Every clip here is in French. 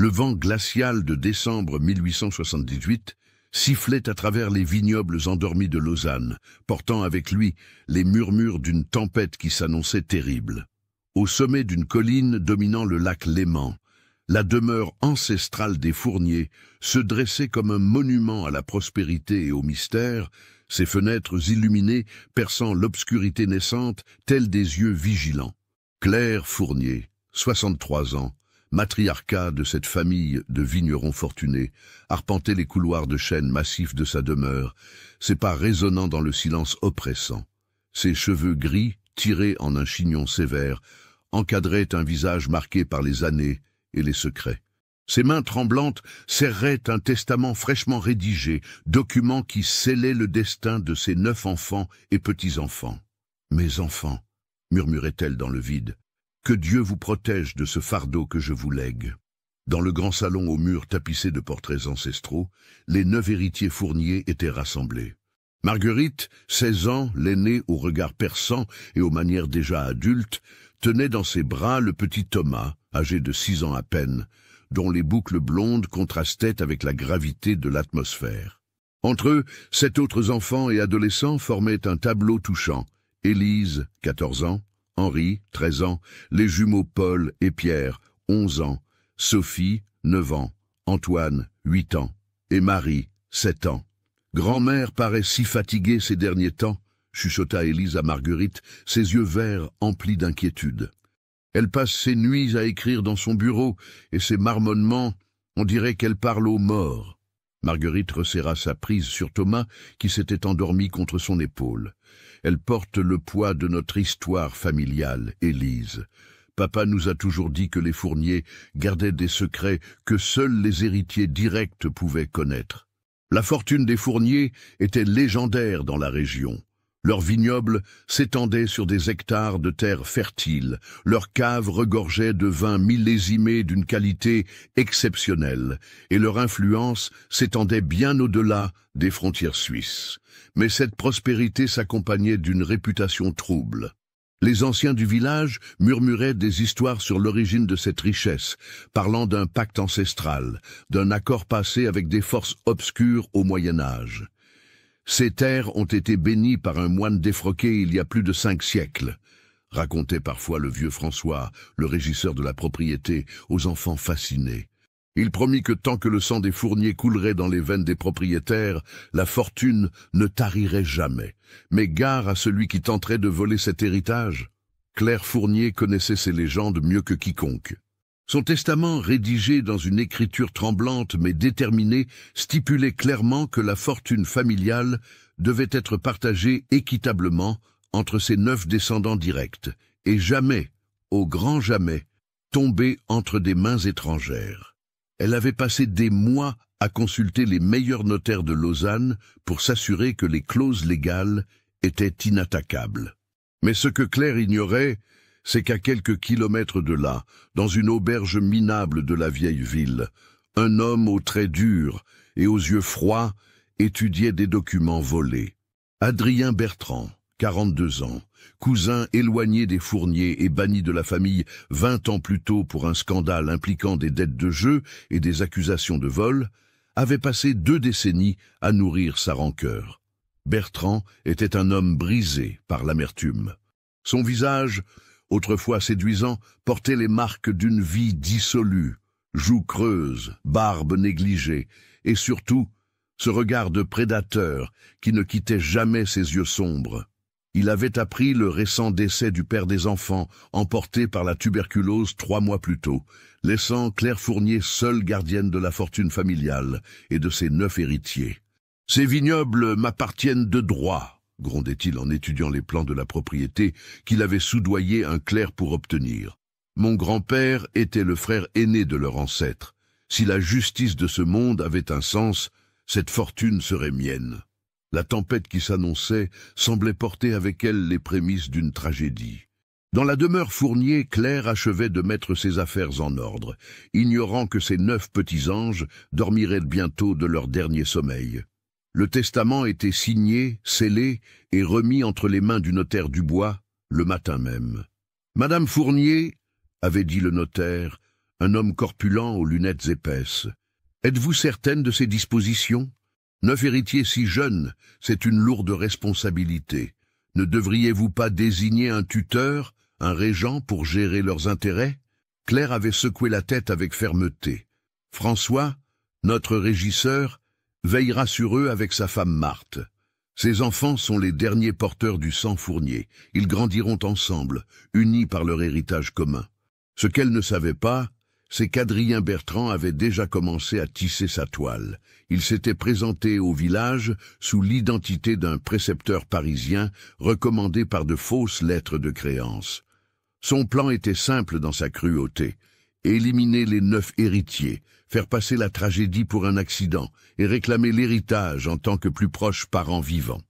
Le vent glacial de décembre 1878 sifflait à travers les vignobles endormis de Lausanne, portant avec lui les murmures d'une tempête qui s'annonçait terrible. Au sommet d'une colline dominant le lac Léman, la demeure ancestrale des Fournier se dressait comme un monument à la prospérité et au mystère, ses fenêtres illuminées perçant l'obscurité naissante telles des yeux vigilants. Claire Fournier, 63 ans, matriarcat de cette famille de vignerons fortunés, arpentait les couloirs de chêne massifs de sa demeure, ses pas résonnant dans le silence oppressant. Ses cheveux gris, tirés en un chignon sévère, encadraient un visage marqué par les années et les secrets. Ses mains tremblantes serraient un testament fraîchement rédigé, document qui scellait le destin de ses 9 enfants et petits-enfants. « Mes enfants », murmurait-elle dans le vide, « que Dieu vous protège de ce fardeau que je vous lègue. » Dans le grand salon aux murs tapissés de portraits ancestraux, les 9 héritiers Fournier étaient rassemblés. Marguerite, 16 ans, l'aînée au regard perçant et aux manières déjà adultes, tenait dans ses bras le petit Thomas, âgé de 6 ans à peine, dont les boucles blondes contrastaient avec la gravité de l'atmosphère. Entre eux, 7 autres enfants et adolescents formaient un tableau touchant. Élise, 14 ans, Henri, 13 ans, les jumeaux Paul et Pierre, 11 ans, Sophie, 9 ans, Antoine, 8 ans, et Marie, 7 ans. « Grand-mère paraît si fatiguée ces derniers temps », chuchota Élise à Marguerite, ses yeux verts emplis d'inquiétude. « Elle passe ses nuits à écrire dans son bureau, et ses marmonnements, on dirait qu'elle parle aux morts. » Marguerite resserra sa prise sur Thomas, qui s'était endormi contre son épaule. « Elle porte le poids de notre histoire familiale, Élise. Papa nous a toujours dit que les Fournier gardaient des secrets que seuls les héritiers directs pouvaient connaître. La fortune des Fournier était légendaire dans la région. Leurs vignobles s'étendaient sur des hectares de terres fertiles, leurs caves regorgeaient de vins millésimés d'une qualité exceptionnelle, et leur influence s'étendait bien au-delà des frontières suisses. Mais cette prospérité s'accompagnait d'une réputation trouble. Les anciens du village murmuraient des histoires sur l'origine de cette richesse, parlant d'un pacte ancestral, d'un accord passé avec des forces obscures au Moyen-Âge. Ces terres ont été bénies par un moine défroqué il y a plus de 5 siècles, racontait parfois le vieux François, le régisseur de la propriété, aux enfants fascinés. Il promit que tant que le sang des Fournier coulerait dans les veines des propriétaires, la fortune ne tarirait jamais. Mais gare à celui qui tenterait de voler cet héritage. Claire Fournier connaissait ces légendes mieux que quiconque. Son testament, rédigé dans une écriture tremblante mais déterminée, stipulait clairement que la fortune familiale devait être partagée équitablement entre ses 9 descendants directs, et jamais, au grand jamais, tomber entre des mains étrangères. Elle avait passé des mois à consulter les meilleurs notaires de Lausanne pour s'assurer que les clauses légales étaient inattaquables. Mais ce que Claire ignorait, c'est qu'à quelques kilomètres de là, dans une auberge minable de la vieille ville, un homme aux traits durs et aux yeux froids étudiait des documents volés. Adrien Bertrand, 42 ans, cousin éloigné des Fournier et banni de la famille 20 ans plus tôt pour un scandale impliquant des dettes de jeu et des accusations de vol, avait passé 2 décennies à nourrir sa rancœur. Bertrand était un homme brisé par l'amertume. Son visage, autrefois séduisant, portait les marques d'une vie dissolue, joues creuses, barbe négligée, et surtout, ce regard de prédateur qui ne quittait jamais ses yeux sombres. Il avait appris le récent décès du père des enfants, emporté par la tuberculose 3 mois plus tôt, laissant Claire Fournier seule gardienne de la fortune familiale et de ses 9 héritiers. « Ces vignobles m'appartiennent de droit », grondait-il en étudiant les plans de la propriété qu'il avait soudoyé un clerc pour obtenir. « Mon grand-père était le frère aîné de leur ancêtre. Si la justice de ce monde avait un sens, cette fortune serait mienne. » La tempête qui s'annonçait semblait porter avec elle les prémices d'une tragédie. Dans la demeure Fournier, Claire achevait de mettre ses affaires en ordre, ignorant que ses 9 petits anges dormiraient bientôt de leur dernier sommeil. Le testament était signé, scellé et remis entre les mains du notaire Dubois le matin même. « Madame Fournier, avait dit le notaire, un homme corpulent aux lunettes épaisses. « Êtes-vous certaine de ces dispositions? 9 héritiers si jeunes, c'est une lourde responsabilité. Ne devriez-vous pas désigner un tuteur, un régent pour gérer leurs intérêts ?» Claire avait secoué la tête avec fermeté. « François, notre régisseur, veillera sur eux avec sa femme Marthe. Ces enfants sont les derniers porteurs du sang Fournier. Ils grandiront ensemble, unis par leur héritage commun. Ce qu'elle ne savait pas, c'est qu'Adrien Bertrand avait déjà commencé à tisser sa toile. Il s'était présenté au village sous l'identité d'un précepteur parisien recommandé par de fausses lettres de créance. Son plan était simple dans sa cruauté. Éliminer les 9 héritiers, faire passer la tragédie pour un accident et réclamer l'héritage en tant que plus proche parent vivant.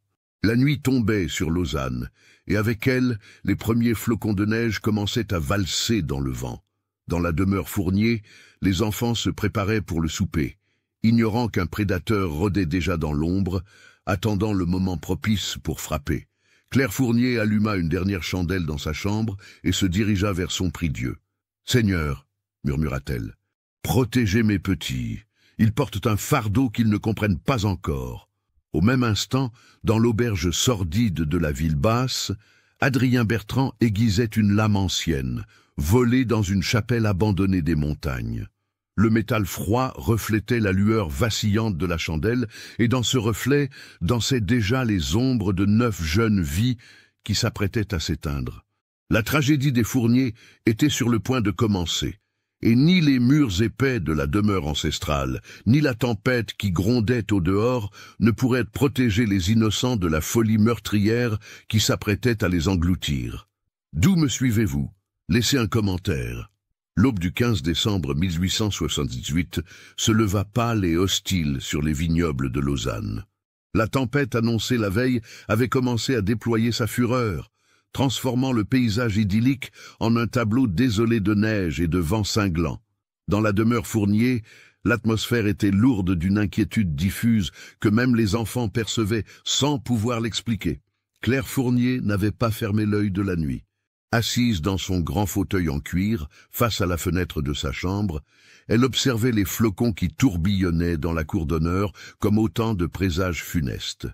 La nuit tombait sur Lausanne, et avec elle, les premiers flocons de neige commençaient à valser dans le vent. Dans la demeure Fournier, les enfants se préparaient pour le souper, ignorant qu'un prédateur rôdait déjà dans l'ombre, attendant le moment propice pour frapper. Claire Fournier alluma une dernière chandelle dans sa chambre et se dirigea vers son prie-dieu. « Seigneur, » murmura-t-elle, « protégez mes petits. Ils portent un fardeau qu'ils ne comprennent pas encore. » Au même instant, dans l'auberge sordide de la ville basse, Adrien Bertrand aiguisait une lame ancienne, volée dans une chapelle abandonnée des montagnes. Le métal froid reflétait la lueur vacillante de la chandelle, et dans ce reflet dansaient déjà les ombres de 9 jeunes vies qui s'apprêtaient à s'éteindre. La tragédie des Fourniers était sur le point de commencer, et ni les murs épais de la demeure ancestrale, ni la tempête qui grondait au dehors ne pourraient protéger les innocents de la folie meurtrière qui s'apprêtait à les engloutir. D'où me suivez-vous? Laissez un commentaire. L'aube du 15 décembre 1878 se leva pâle et hostile sur les vignobles de Lausanne. La tempête annoncée la veille avait commencé à déployer sa fureur, transformant le paysage idyllique en un tableau désolé de neige et de vent cinglant. Dans la demeure Fournier, l'atmosphère était lourde d'une inquiétude diffuse que même les enfants percevaient sans pouvoir l'expliquer. Claire Fournier n'avait pas fermé l'œil de la nuit. Assise dans son grand fauteuil en cuir, face à la fenêtre de sa chambre, elle observait les flocons qui tourbillonnaient dans la cour d'honneur comme autant de présages funestes.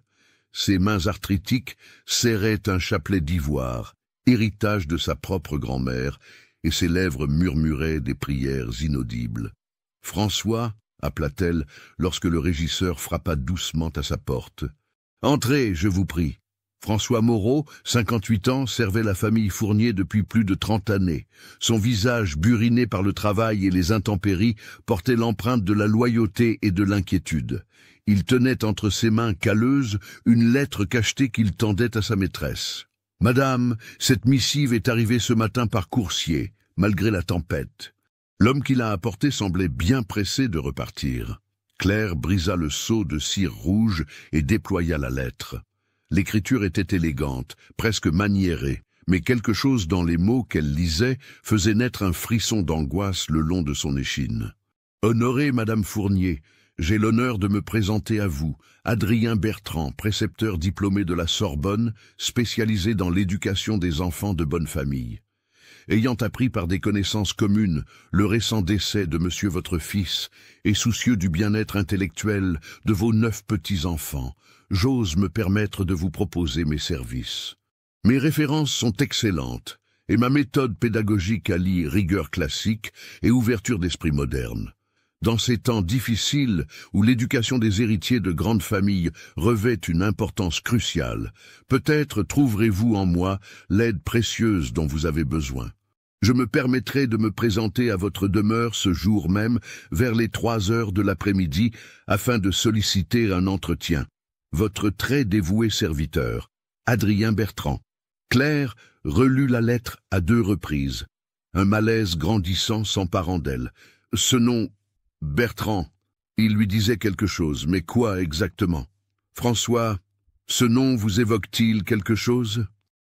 Ses mains arthritiques serraient un chapelet d'ivoire, héritage de sa propre grand-mère, et ses lèvres murmuraient des prières inaudibles. « François » appela-t-elle lorsque le régisseur frappa doucement à sa porte. « Entrez, je vous prie. » François Moreau, 58 ans, servait la famille Fournier depuis plus de 30 années. Son visage, buriné par le travail et les intempéries, portait l'empreinte de la loyauté et de l'inquiétude. Il tenait entre ses mains calleuses une lettre cachetée qu'il tendait à sa maîtresse. « Madame, cette missive est arrivée ce matin par coursier, malgré la tempête. » L'homme qui l'a apportée semblait bien pressé de repartir. Claire brisa le sceau de cire rouge et déploya la lettre. L'écriture était élégante, presque maniérée, mais quelque chose dans les mots qu'elle lisait faisait naître un frisson d'angoisse le long de son échine. « Honorée Madame Fournier, j'ai l'honneur de me présenter à vous, Adrien Bertrand, précepteur diplômé de la Sorbonne, spécialisé dans l'éducation des enfants de bonne famille. Ayant appris par des connaissances communes le récent décès de monsieur votre fils, et soucieux du bien-être intellectuel de vos 9 petits-enfants, j'ose me permettre de vous proposer mes services. Mes références sont excellentes, et ma méthode pédagogique allie rigueur classique et ouverture d'esprit moderne. Dans ces temps difficiles où l'éducation des héritiers de grandes familles revêt une importance cruciale, peut-être trouverez-vous en moi l'aide précieuse dont vous avez besoin. Je me permettrai de me présenter à votre demeure ce jour même vers les 3 heures de l'après-midi afin de solliciter un entretien. Votre très dévoué serviteur, Adrien Bertrand. Claire relut la lettre à 2 reprises. Un malaise grandissant s'emparant d'elle. Ce nom, Bertrand, il lui disait quelque chose, mais quoi exactement? François, ce nom vous évoque-t-il quelque chose?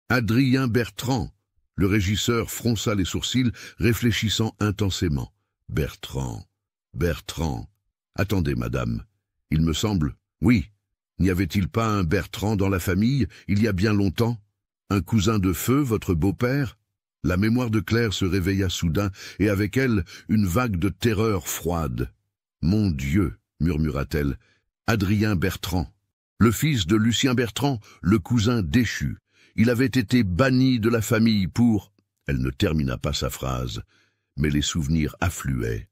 Adrien Bertrand. Le régisseur fronça les sourcils, réfléchissant intensément. Bertrand, Bertrand. Attendez, madame. Il me semble, oui. N'y avait-il pas un Bertrand dans la famille, il y a bien longtemps? Un cousin de feu, votre beau-père? La mémoire de Claire se réveilla soudain, et avec elle, une vague de terreur froide. « Mon Dieu !» murmura-t-elle. « Adrien Bertrand, le fils de Lucien Bertrand, le cousin déchu. Il avait été banni de la famille pour... » Elle ne termina pas sa phrase, mais les souvenirs affluaient.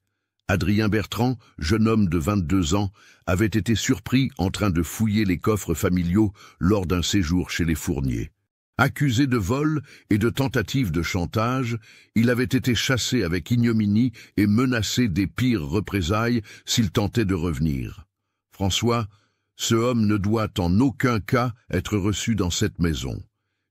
Adrien Bertrand, jeune homme de 22 ans, avait été surpris en train de fouiller les coffres familiaux lors d'un séjour chez les Fournier. Accusé de vol et de tentative de chantage, il avait été chassé avec ignominie et menacé des pires représailles s'il tentait de revenir. François, ce homme ne doit en aucun cas être reçu dans cette maison.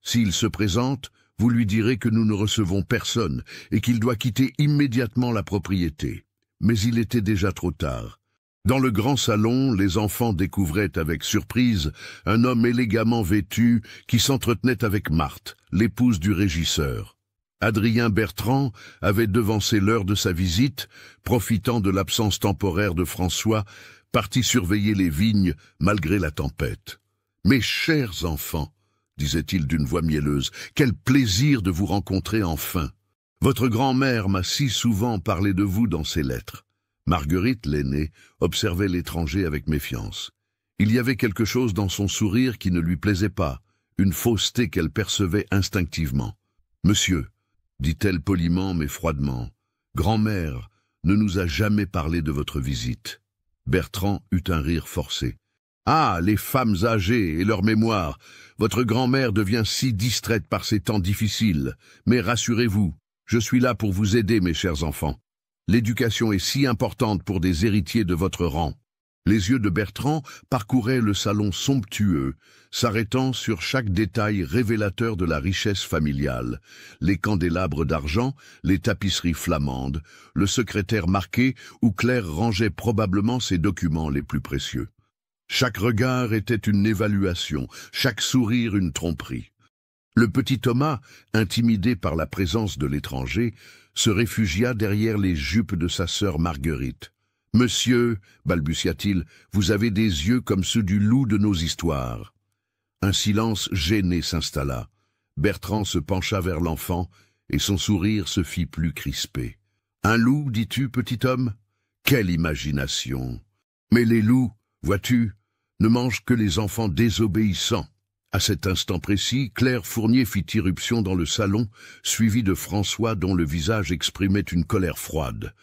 S'il se présente, vous lui direz que nous ne recevons personne et qu'il doit quitter immédiatement la propriété. Mais il était déjà trop tard. Dans le grand salon, les enfants découvraient avec surprise un homme élégamment vêtu qui s'entretenait avec Marthe, l'épouse du régisseur. Adrien Bertrand avait devancé l'heure de sa visite, profitant de l'absence temporaire de François, parti surveiller les vignes malgré la tempête. « Mes chers enfants !» disait-il d'une voix mielleuse, « quel plaisir de vous rencontrer enfin ! Votre grand-mère m'a si souvent parlé de vous dans ses lettres. » Marguerite, l'aînée, observait l'étranger avec méfiance. Il y avait quelque chose dans son sourire qui ne lui plaisait pas, une fausseté qu'elle percevait instinctivement. « Monsieur, » dit-elle poliment mais froidement, « grand-mère ne nous a jamais parlé de votre visite. » Bertrand eut un rire forcé. « Ah, les femmes âgées et leur mémoire! Votre grand-mère devient si distraite par ces temps difficiles. Mais rassurez-vous, je suis là pour vous aider, mes chers enfants. L'éducation est si importante pour des héritiers de votre rang. » Les yeux de Bertrand parcouraient le salon somptueux, s'arrêtant sur chaque détail révélateur de la richesse familiale. Les candélabres d'argent, les tapisseries flamandes, le secrétaire marqué où Claire rangeait probablement ses documents les plus précieux. Chaque regard était une évaluation, chaque sourire une tromperie. Le petit Thomas, intimidé par la présence de l'étranger, se réfugia derrière les jupes de sa sœur Marguerite. « Monsieur, balbutia-t-il, vous avez des yeux comme ceux du loup de nos histoires. » Un silence gêné s'installa. Bertrand se pencha vers l'enfant et son sourire se fit plus crispé. « Un loup, dis-tu, petit homme? Quelle imagination! Mais les loups, vois-tu, ne mangent que les enfants désobéissants. » À cet instant précis, Claire Fournier fit irruption dans le salon, suivie de François dont le visage exprimait une colère froide.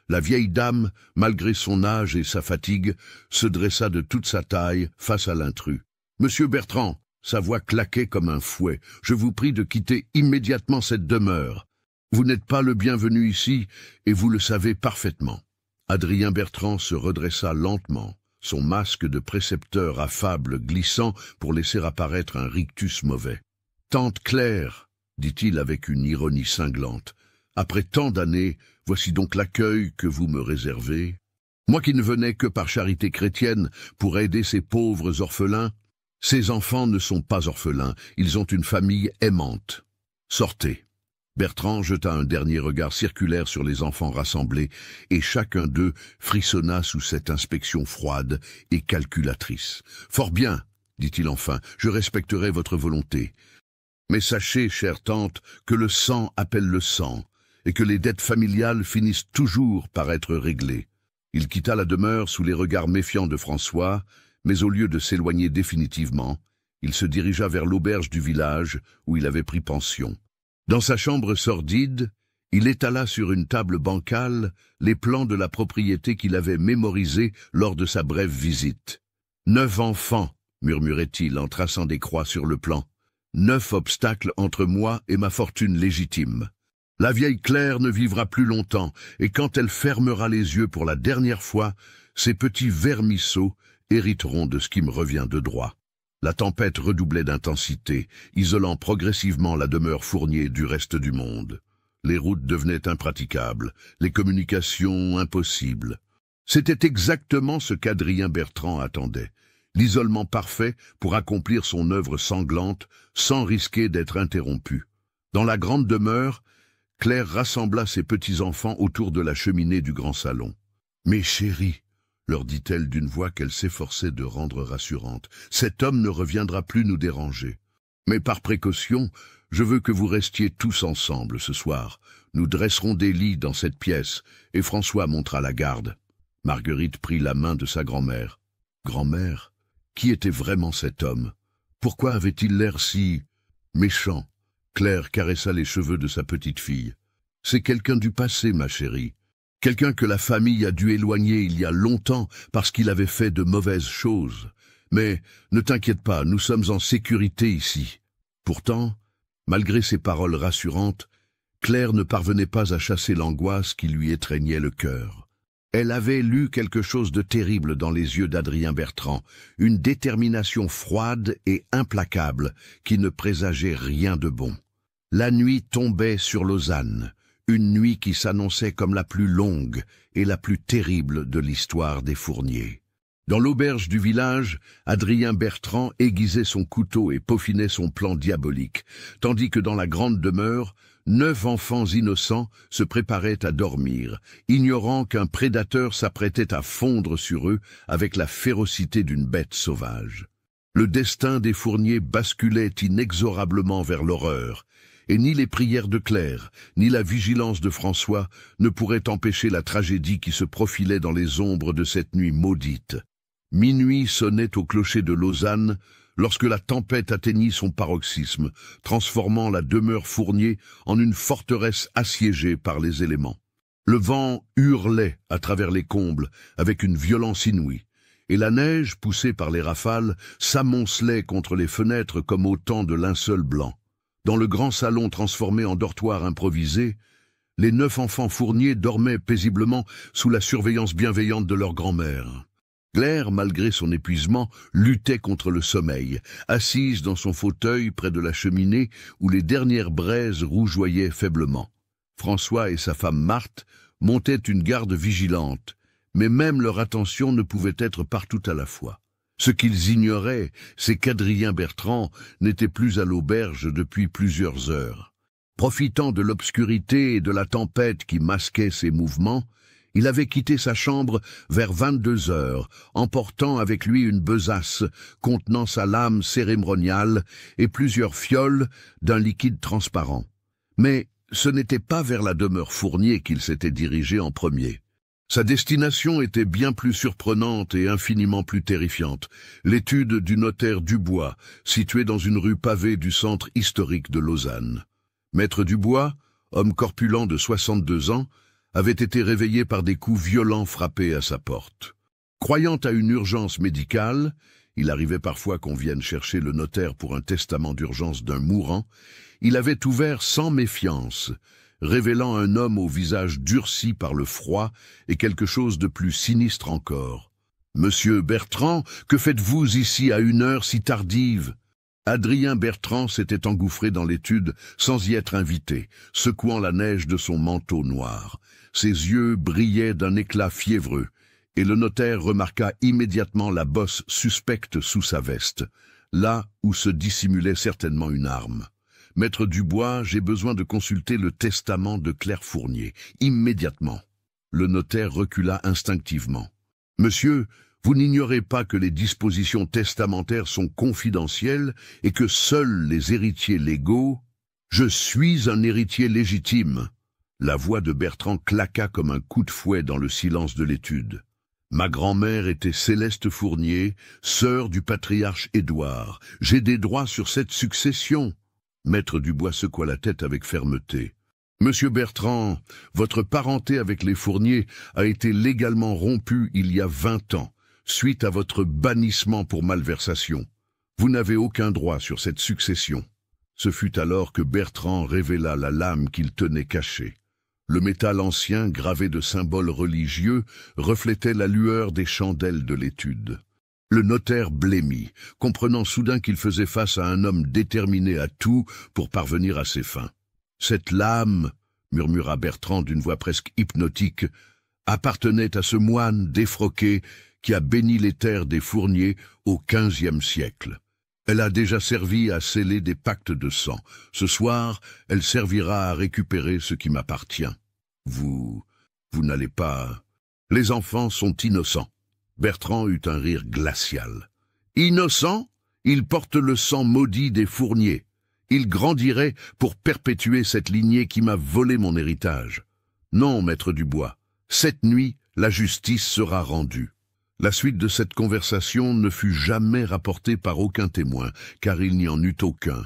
La vieille dame, malgré son âge et sa fatigue, se dressa de toute sa taille face à l'intrus. « Monsieur Bertrand !» Sa voix claquait comme un fouet. « Je vous prie de quitter immédiatement cette demeure. Vous n'êtes pas le bienvenu ici, et vous le savez parfaitement. » Adrien Bertrand se redressa lentement, son masque de précepteur affable glissant pour laisser apparaître un rictus mauvais. « Tante Claire, dit-il avec une ironie cinglante, après tant d'années, voici donc l'accueil que vous me réservez. Moi qui ne venais que par charité chrétienne pour aider ces pauvres orphelins, ces enfants ne sont pas orphelins, ils ont une famille aimante. Sortez. » Bertrand jeta un dernier regard circulaire sur les enfants rassemblés, et chacun d'eux frissonna sous cette inspection froide et calculatrice. « Fort bien, dit-il enfin, je respecterai votre volonté. Mais sachez, chère tante, que le sang appelle le sang, et que les dettes familiales finissent toujours par être réglées. » Il quitta la demeure sous les regards méfiants de François, mais au lieu de s'éloigner définitivement, il se dirigea vers l'auberge du village où il avait pris pension. Dans sa chambre sordide, il étala sur une table bancale les plans de la propriété qu'il avait mémorisés lors de sa brève visite. « 9 enfants, murmurait-il en traçant des croix sur le plan. 9 obstacles entre moi et ma fortune légitime. La vieille Claire ne vivra plus longtemps, et quand elle fermera les yeux pour la dernière fois, ces petits vermisseaux hériteront de ce qui me revient de droit. » La tempête redoublait d'intensité, isolant progressivement la demeure Fournier du reste du monde. Les routes devenaient impraticables, les communications impossibles. C'était exactement ce qu'Adrien Bertrand attendait, l'isolement parfait pour accomplir son œuvre sanglante sans risquer d'être interrompu. Dans la grande demeure, Claire rassembla ses petits-enfants autour de la cheminée du grand salon. « Mes chéris !» leur dit-elle d'une voix qu'elle s'efforçait de rendre rassurante. « Cet homme ne reviendra plus nous déranger. Mais par précaution, je veux que vous restiez tous ensemble ce soir. Nous dresserons des lits dans cette pièce, et François montera la garde. » Marguerite prit la main de sa grand-mère. Grand-mère, qui était vraiment cet homme? Pourquoi avait-il l'air si méchant? Claire caressa les cheveux de sa petite fille. C'est quelqu'un du passé, ma chérie. Quelqu'un que la famille a dû éloigner il y a longtemps parce qu'il avait fait de mauvaises choses. Mais ne t'inquiète pas, nous sommes en sécurité ici. Pourtant, malgré ces paroles rassurantes, Claire ne parvenait pas à chasser l'angoisse qui lui étreignait le cœur. Elle avait lu quelque chose de terrible dans les yeux d'Adrien Bertrand, une détermination froide et implacable qui ne présageait rien de bon. La nuit tombait sur Lausanne, une nuit qui s'annonçait comme la plus longue et la plus terrible de l'histoire des Fournier. Dans l'auberge du village, Adrien Bertrand aiguisait son couteau et peaufinait son plan diabolique, tandis que dans la grande demeure, 9 enfants innocents se préparaient à dormir, ignorant qu'un prédateur s'apprêtait à fondre sur eux avec la férocité d'une bête sauvage. Le destin des Fournier basculait inexorablement vers l'horreur, et ni les prières de Claire, ni la vigilance de François ne pourraient empêcher la tragédie qui se profilait dans les ombres de cette nuit maudite. Minuit sonnait au clocher de Lausanne, lorsque la tempête atteignit son paroxysme, transformant la demeure Fournier en une forteresse assiégée par les éléments. Le vent hurlait à travers les combles avec une violence inouïe, et la neige, poussée par les rafales, s'amoncelait contre les fenêtres comme autant de linceuls blancs. Dans le grand salon transformé en dortoir improvisé, les 9 enfants Fournier dormaient paisiblement sous la surveillance bienveillante de leur grand-mère. Claire, malgré son épuisement, luttait contre le sommeil, assise dans son fauteuil près de la cheminée où les dernières braises rougeoyaient faiblement. François et sa femme Marthe montaient une garde vigilante, mais même leur attention ne pouvait être partout à la fois. Ce qu'ils ignoraient, c'est qu'Adrien Bertrand n'était plus à l'auberge depuis plusieurs heures. Profitant de l'obscurité et de la tempête qui masquait ses mouvements, il avait quitté sa chambre vers 22 heures, emportant avec lui une besace contenant sa lame cérémoniale et plusieurs fioles d'un liquide transparent. Mais ce n'était pas vers la demeure Fournier qu'il s'était dirigé en premier. Sa destination était bien plus surprenante et infiniment plus terrifiante, l'étude du notaire Dubois, situé dans une rue pavée du centre historique de Lausanne. Maître Dubois, homme corpulent de 62 ans, avait été réveillé par des coups violents frappés à sa porte. Croyant à une urgence médicale, il arrivait parfois qu'on vienne chercher le notaire pour un testament d'urgence d'un mourant, il avait ouvert sans méfiance, révélant un homme au visage durci par le froid et quelque chose de plus sinistre encore. « Monsieur Bertrand, que faites-vous ici à une heure si tardive ?» Adrien Bertrand s'était engouffré dans l'étude sans y être invité, secouant la neige de son manteau noir. Ses yeux brillaient d'un éclat fiévreux, et le notaire remarqua immédiatement la bosse suspecte sous sa veste, là où se dissimulait certainement une arme. « Maître Dubois, j'ai besoin de consulter le testament de Claire Fournier, immédiatement. » Le notaire recula instinctivement. « Monsieur, vous n'ignorez pas que les dispositions testamentaires sont confidentielles et que seuls les héritiers légaux... »« Je suis un héritier légitime. » La voix de Bertrand claqua comme un coup de fouet dans le silence de l'étude. « Ma grand-mère était Céleste Fournier, sœur du patriarche Édouard. J'ai des droits sur cette succession. » Maître Dubois secoua la tête avec fermeté. « Monsieur Bertrand, votre parenté avec les Fournier a été légalement rompue il y a 20 ans, suite à votre bannissement pour malversation. Vous n'avez aucun droit sur cette succession. » Ce fut alors que Bertrand révéla la lame qu'il tenait cachée. Le métal ancien, gravé de symboles religieux, reflétait la lueur des chandelles de l'étude. Le notaire blêmit, comprenant soudain qu'il faisait face à un homme déterminé à tout pour parvenir à ses fins. « Cette lame, » murmura Bertrand d'une voix presque hypnotique, « appartenait à ce moine défroqué qui a béni les terres des Fournier au XVe siècle. Elle a déjà servi à sceller des pactes de sang. Ce soir, elle servira à récupérer ce qui m'appartient. Vous n'allez pas... Les enfants sont innocents. » Bertrand eut un rire glacial. « Innocents ? Ils portent le sang maudit des Fournier. Il grandirait pour perpétuer cette lignée qui m'a volé mon héritage. Non, maître Dubois, cette nuit, la justice sera rendue. La suite de cette conversation ne fut jamais rapportée par aucun témoin, car il n'y en eut aucun.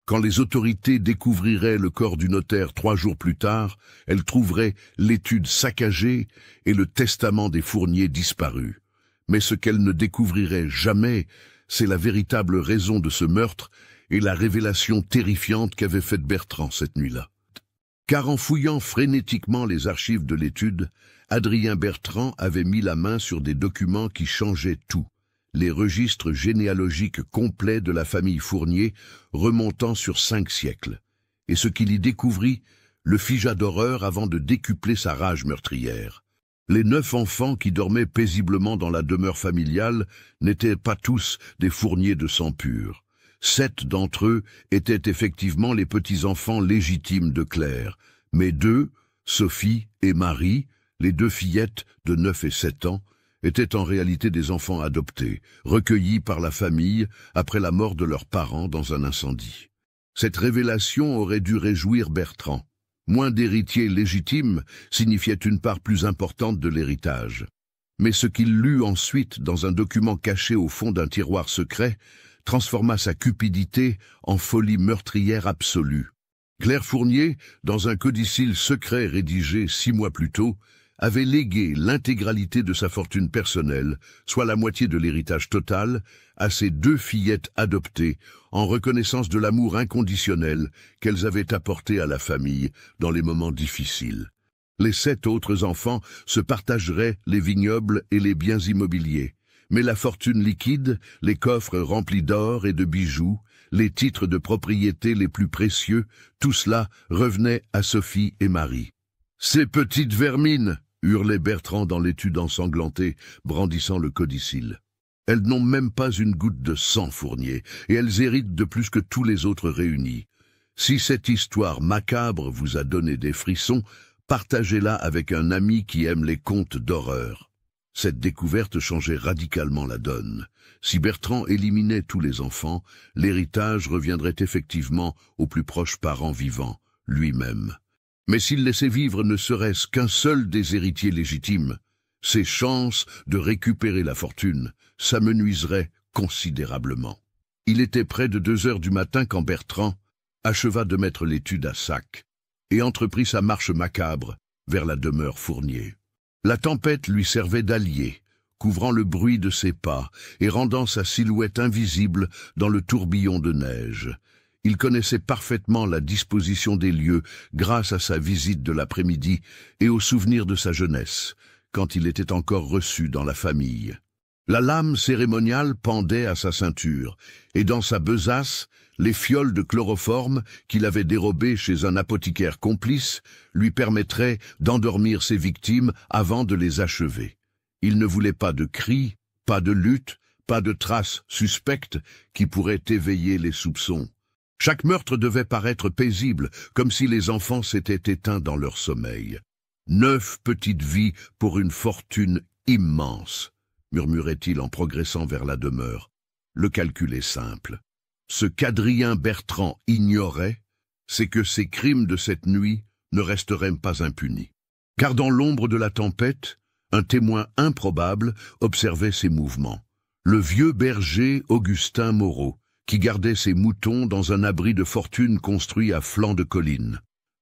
Quand les autorités découvriraient le corps du notaire 3 jours plus tard, elles trouveraient l'étude saccagée et le testament des Fournier disparu. Mais ce qu'elles ne découvriraient jamais, c'est la véritable raison de ce meurtre et la révélation terrifiante qu'avait faite Bertrand cette nuit-là. Car en fouillant frénétiquement les archives de l'étude, Adrien Bertrand avait mis la main sur des documents qui changeaient tout. Les registres généalogiques complets de la famille Fournier remontant sur 5 siècles. Et ce qu'il y découvrit le figea d'horreur avant de décupler sa rage meurtrière. Les 9 enfants qui dormaient paisiblement dans la demeure familiale n'étaient pas tous des Fournier de sang pur. 7 d'entre eux étaient effectivement les petits-enfants légitimes de Claire, mais 2, Sophie et Marie, les 2 fillettes de 9 et 7 ans, étaient en réalité des enfants adoptés, recueillis par la famille après la mort de leurs parents dans un incendie. Cette révélation aurait dû réjouir Bertrand. Moins d'héritiers légitimes signifiait une part plus importante de l'héritage. Mais ce qu'il lut ensuite dans un document caché au fond d'un tiroir secret transforma sa cupidité en folie meurtrière absolue. Claire Fournier, dans un codicille secret rédigé 6 mois plus tôt, avait légué l'intégralité de sa fortune personnelle, soit la moitié de l'héritage total, à ses 2 fillettes adoptées, en reconnaissance de l'amour inconditionnel qu'elles avaient apporté à la famille dans les moments difficiles. Les 7 autres enfants se partageraient les vignobles et les biens immobiliers, mais la fortune liquide, les coffres remplis d'or et de bijoux, les titres de propriété les plus précieux, tout cela revenait à Sophie et Marie. « Ces petites vermines !» hurlait Bertrand dans l'étude ensanglantée, brandissant le codicille. « Elles n'ont même pas une goutte de sang, Fournier, et elles héritent de plus que tous les autres réunis. Si cette histoire macabre vous a donné des frissons, partagez-la avec un ami qui aime les contes d'horreur. » Cette découverte changeait radicalement la donne. Si Bertrand éliminait tous les enfants, l'héritage reviendrait effectivement aux plus proches parents vivants, lui-même. Mais s'il laissait vivre ne serait-ce qu'un seul des héritiers légitimes, ses chances de récupérer la fortune s'amenuiseraient considérablement. Il était près de 2 heures du matin quand Bertrand acheva de mettre l'étude à sac et entreprit sa marche macabre vers la demeure Fournier. La tempête lui servait d'allié, couvrant le bruit de ses pas et rendant sa silhouette invisible dans le tourbillon de neige. Il connaissait parfaitement la disposition des lieux grâce à sa visite de l'après-midi et aux souvenirs de sa jeunesse, quand il était encore reçu dans la famille. La lame cérémoniale pendait à sa ceinture, et dans sa besace, les fioles de chloroforme qu'il avait dérobées chez un apothicaire complice lui permettraient d'endormir ses victimes avant de les achever. Il ne voulait pas de cris, pas de lutte, pas de traces suspectes qui pourraient éveiller les soupçons. Chaque meurtre devait paraître paisible, comme si les enfants s'étaient éteints dans leur sommeil. 9 petites vies pour une fortune immense, murmurait-il en progressant vers la demeure. Le calcul est simple. Ce qu'Adrien Bertrand ignorait, c'est que ces crimes de cette nuit ne resteraient pas impunis. Car dans l'ombre de la tempête, un témoin improbable observait ses mouvements. Le vieux berger Augustin Moreau, qui gardait ses moutons dans un abri de fortune construit à flanc de colline.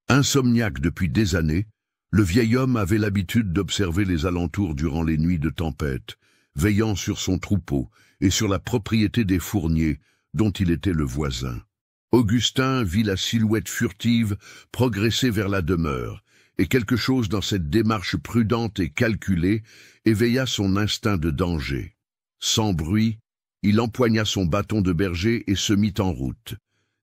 Insomniaque depuis des années, le vieil homme avait l'habitude d'observer les alentours durant les nuits de tempête, veillant sur son troupeau et sur la propriété des Fournier, dont il était le voisin. Augustin vit la silhouette furtive progresser vers la demeure, et quelque chose dans cette démarche prudente et calculée éveilla son instinct de danger. Sans bruit, il empoigna son bâton de berger et se mit en route,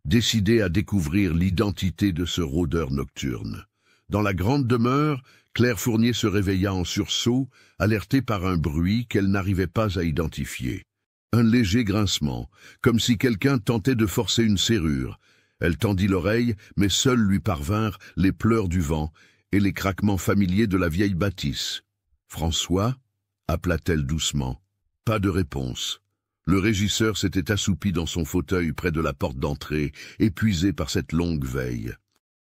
décidé à découvrir l'identité de ce rôdeur nocturne. Dans la grande demeure, Claire Fournier se réveilla en sursaut, alertée par un bruit qu'elle n'arrivait pas à identifier. Un léger grincement, comme si quelqu'un tentait de forcer une serrure. Elle tendit l'oreille, mais seuls lui parvinrent les pleurs du vent et les craquements familiers de la vieille bâtisse. « François » appela-t-elle doucement. Pas de réponse. Le régisseur s'était assoupi dans son fauteuil près de la porte d'entrée, épuisé par cette longue veille.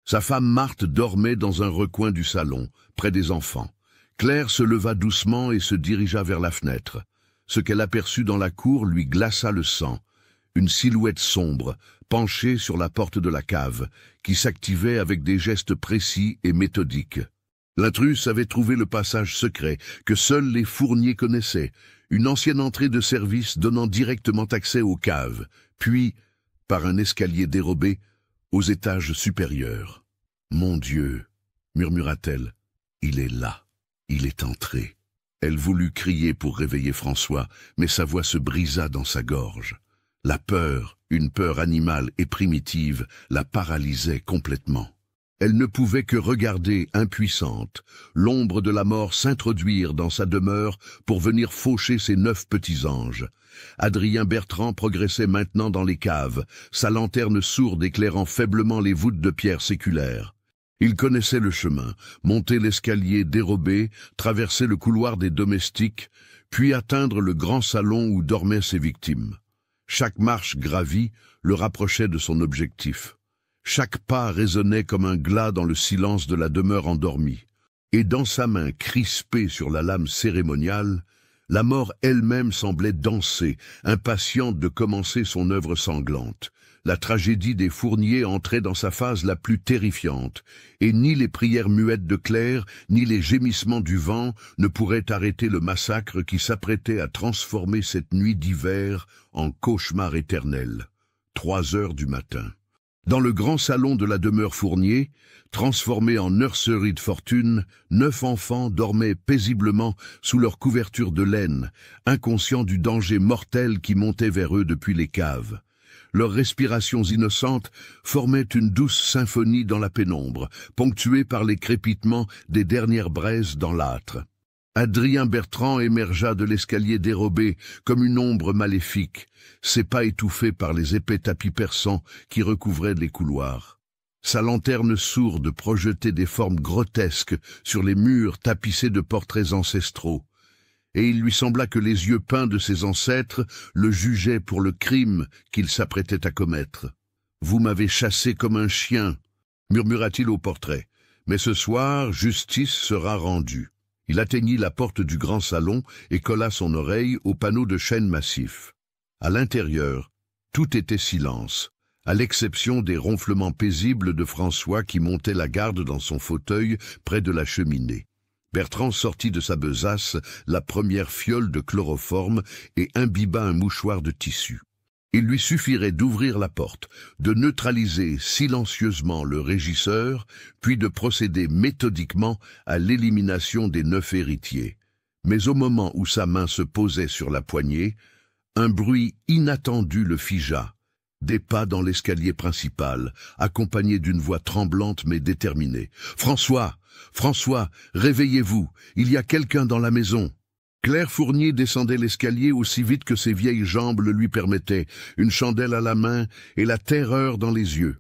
Sa femme Marthe dormait dans un recoin du salon, près des enfants. Claire se leva doucement et se dirigea vers la fenêtre. Ce qu'elle aperçut dans la cour lui glaça le sang. Une silhouette sombre, penchée sur la porte de la cave, qui s'activait avec des gestes précis et méthodiques. L'intrus avait trouvé le passage secret que seuls les Fournier connaissaient, une ancienne entrée de service donnant directement accès aux caves, puis, par un escalier dérobé, aux étages supérieurs. « Mon Dieu !» murmura-t-elle. « Il est là. Il est entré. » Elle voulut crier pour réveiller François, mais sa voix se brisa dans sa gorge. La peur, une peur animale et primitive, la paralysait complètement. Elle ne pouvait que regarder, impuissante, l'ombre de la mort s'introduire dans sa demeure pour venir faucher ses 9 petits anges. Adrien Bertrand progressait maintenant dans les caves, sa lanterne sourde éclairant faiblement les voûtes de pierre séculaires. Il connaissait le chemin, monter l'escalier dérobé, traverser le couloir des domestiques, puis atteindre le grand salon où dormaient ses victimes. Chaque marche gravie le rapprochait de son objectif. Chaque pas résonnait comme un glas dans le silence de la demeure endormie. Et dans sa main crispée sur la lame cérémoniale, la mort elle-même semblait danser, impatiente de commencer son œuvre sanglante. La tragédie des Fournier entrait dans sa phase la plus terrifiante, et ni les prières muettes de Claire, ni les gémissements du vent ne pourraient arrêter le massacre qui s'apprêtait à transformer cette nuit d'hiver en cauchemar éternel. 3 heures du matin. Dans le grand salon de la demeure Fournier, transformé en nurserie de fortune, 9 enfants dormaient paisiblement sous leur couverture de laine, inconscients du danger mortel qui montait vers eux depuis les caves. Leurs respirations innocentes formaient une douce symphonie dans la pénombre, ponctuée par les crépitements des dernières braises dans l'âtre. Adrien Bertrand émergea de l'escalier dérobé comme une ombre maléfique, ses pas étouffés par les épais tapis persans qui recouvraient les couloirs. Sa lanterne sourde projetait des formes grotesques sur les murs tapissés de portraits ancestraux, et il lui sembla que les yeux peints de ses ancêtres le jugeaient pour le crime qu'il s'apprêtait à commettre. « Vous m'avez chassé comme un chien », murmura-t-il au portrait, « mais ce soir, justice sera rendue. » Il atteignit la porte du grand salon et colla son oreille au panneau de chêne massif. À l'intérieur, tout était silence, à l'exception des ronflements paisibles de François qui montait la garde dans son fauteuil près de la cheminée. Bertrand sortit de sa besace la première fiole de chloroforme et imbiba un mouchoir de tissu. Il lui suffirait d'ouvrir la porte, de neutraliser silencieusement le régisseur, puis de procéder méthodiquement à l'élimination des 9 héritiers. Mais au moment où sa main se posait sur la poignée, un bruit inattendu le figea. Des pas dans l'escalier principal, accompagnés d'une voix tremblante mais déterminée. « François! François! Réveillez-vous! Il y a quelqu'un dans la maison !» Claire Fournier descendait l'escalier aussi vite que ses vieilles jambes le lui permettaient, une chandelle à la main et la terreur dans les yeux.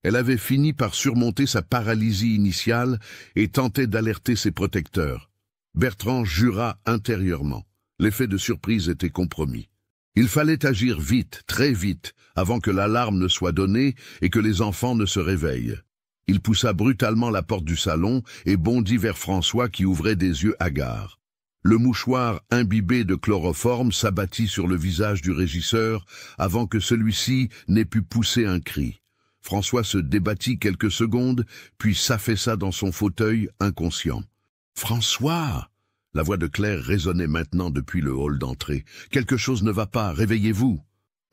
Elle avait fini par surmonter sa paralysie initiale et tentait d'alerter ses protecteurs. Bertrand jura intérieurement. L'effet de surprise était compromis. Il fallait agir vite, très vite, avant que l'alarme ne soit donnée et que les enfants ne se réveillent. Il poussa brutalement la porte du salon et bondit vers François qui ouvrait des yeux hagards. Le mouchoir imbibé de chloroforme s'abattit sur le visage du régisseur avant que celui-ci n'ait pu pousser un cri. François se débattit quelques secondes, puis s'affaissa dans son fauteuil inconscient. « François !» La voix de Claire résonnait maintenant depuis le hall d'entrée. « Quelque chose ne va pas, réveillez-vous !»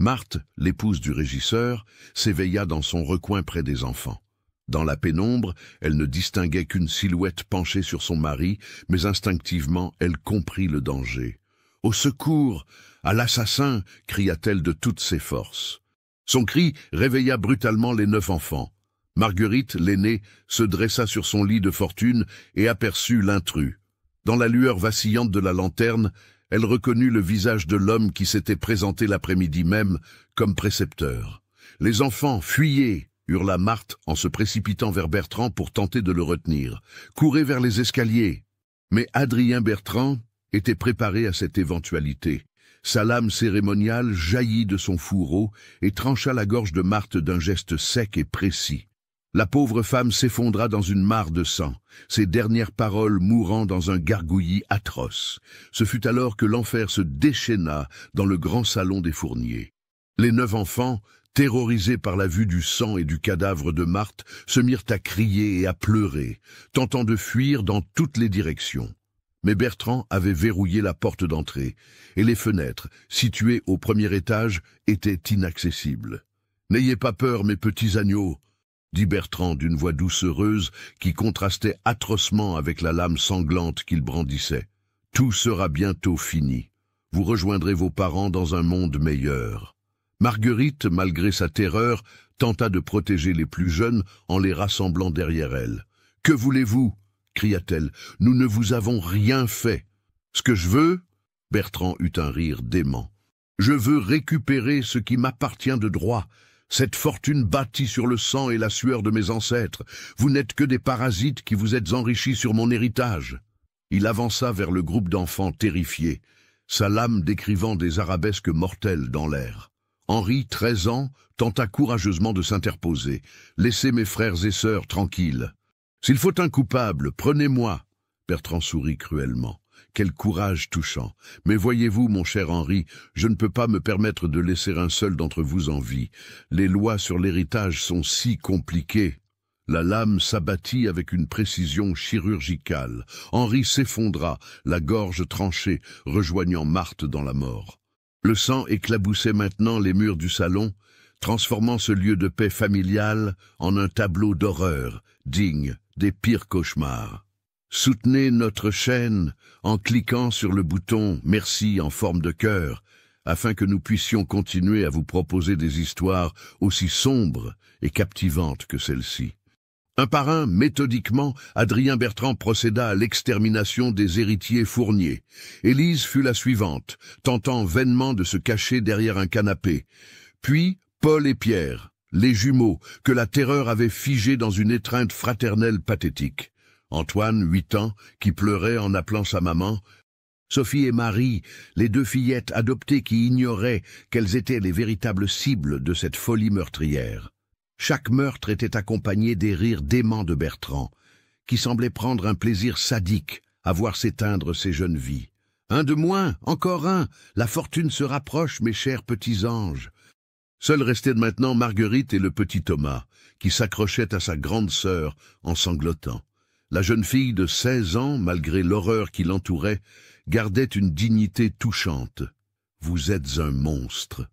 Marthe, l'épouse du régisseur, s'éveilla dans son recoin près des enfants. Dans la pénombre, elle ne distinguait qu'une silhouette penchée sur son mari, mais instinctivement, elle comprit le danger. « Au secours! À l'assassin !» cria-t-elle de toutes ses forces. Son cri réveilla brutalement les 9 enfants. Marguerite, l'aînée, se dressa sur son lit de fortune et aperçut l'intrus. Dans la lueur vacillante de la lanterne, elle reconnut le visage de l'homme qui s'était présenté l'après-midi même comme précepteur. « Les enfants, fuyez !» hurla Marthe en se précipitant vers Bertrand pour tenter de le retenir. « Courez vers les escaliers !» Mais Adrien Bertrand était préparé à cette éventualité. Sa lame cérémoniale jaillit de son fourreau et trancha la gorge de Marthe d'un geste sec et précis. La pauvre femme s'effondra dans une mare de sang, ses dernières paroles mourant dans un gargouillis atroce. Ce fut alors que l'enfer se déchaîna dans le grand salon des Fournier. Les 9 enfants, terrorisés par la vue du sang et du cadavre de Marthe, se mirent à crier et à pleurer, tentant de fuir dans toutes les directions. Mais Bertrand avait verrouillé la porte d'entrée, et les fenêtres, situées au premier étage, étaient inaccessibles. « N'ayez pas peur, mes petits agneaux !» dit Bertrand d'une voix doucereuse qui contrastait atrocement avec la lame sanglante qu'il brandissait. « Tout sera bientôt fini. Vous rejoindrez vos parents dans un monde meilleur. » Marguerite, malgré sa terreur, tenta de protéger les plus jeunes en les rassemblant derrière elle. « Que voulez-vous » cria-t-elle. « Nous ne vous avons rien fait. »« Ce que je veux ?» Bertrand eut un rire dément. « Je veux récupérer ce qui m'appartient de droit. Cette fortune bâtie sur le sang et la sueur de mes ancêtres. Vous n'êtes que des parasites qui vous êtes enrichis sur mon héritage. » Il avança vers le groupe d'enfants terrifiés, sa lame décrivant des arabesques mortelles dans l'air. Henri, 13 ans, tenta courageusement de s'interposer. « Laissez mes frères et sœurs tranquilles. »« S'il faut un coupable, prenez-moi. » Bertrand sourit cruellement. Quel courage touchant. Mais voyez-vous, mon cher Henri, je ne peux pas me permettre de laisser un seul d'entre vous en vie. Les lois sur l'héritage sont si compliquées. La lame s'abattit avec une précision chirurgicale. Henri s'effondra, la gorge tranchée, rejoignant Marthe dans la mort. Le sang éclaboussait maintenant les murs du salon, transformant ce lieu de paix familiale en un tableau d'horreur, digne des pires cauchemars. Soutenez notre chaîne en cliquant sur le bouton « Merci » en forme de cœur, afin que nous puissions continuer à vous proposer des histoires aussi sombres et captivantes que celle-ci. Un par un, méthodiquement, Adrien Bertrand procéda à l'extermination des héritiers Fournier. Élise fut la suivante, tentant vainement de se cacher derrière un canapé. Puis Paul et Pierre, les jumeaux, que la terreur avait figés dans une étreinte fraternelle pathétique. Antoine, 8 ans, qui pleurait en appelant sa maman. Sophie et Marie, les 2 fillettes adoptées qui ignoraient qu'elles étaient les véritables cibles de cette folie meurtrière. Chaque meurtre était accompagné des rires déments de Bertrand, qui semblait prendre un plaisir sadique à voir s'éteindre ces jeunes vies. « Un de moins, encore un, la fortune se rapproche, mes chers petits anges. » Seuls restaient maintenant Marguerite et le petit Thomas, qui s'accrochaient à sa grande sœur en sanglotant. La jeune fille de 16 ans, malgré l'horreur qui l'entourait, gardait une dignité touchante. « Vous êtes un monstre »,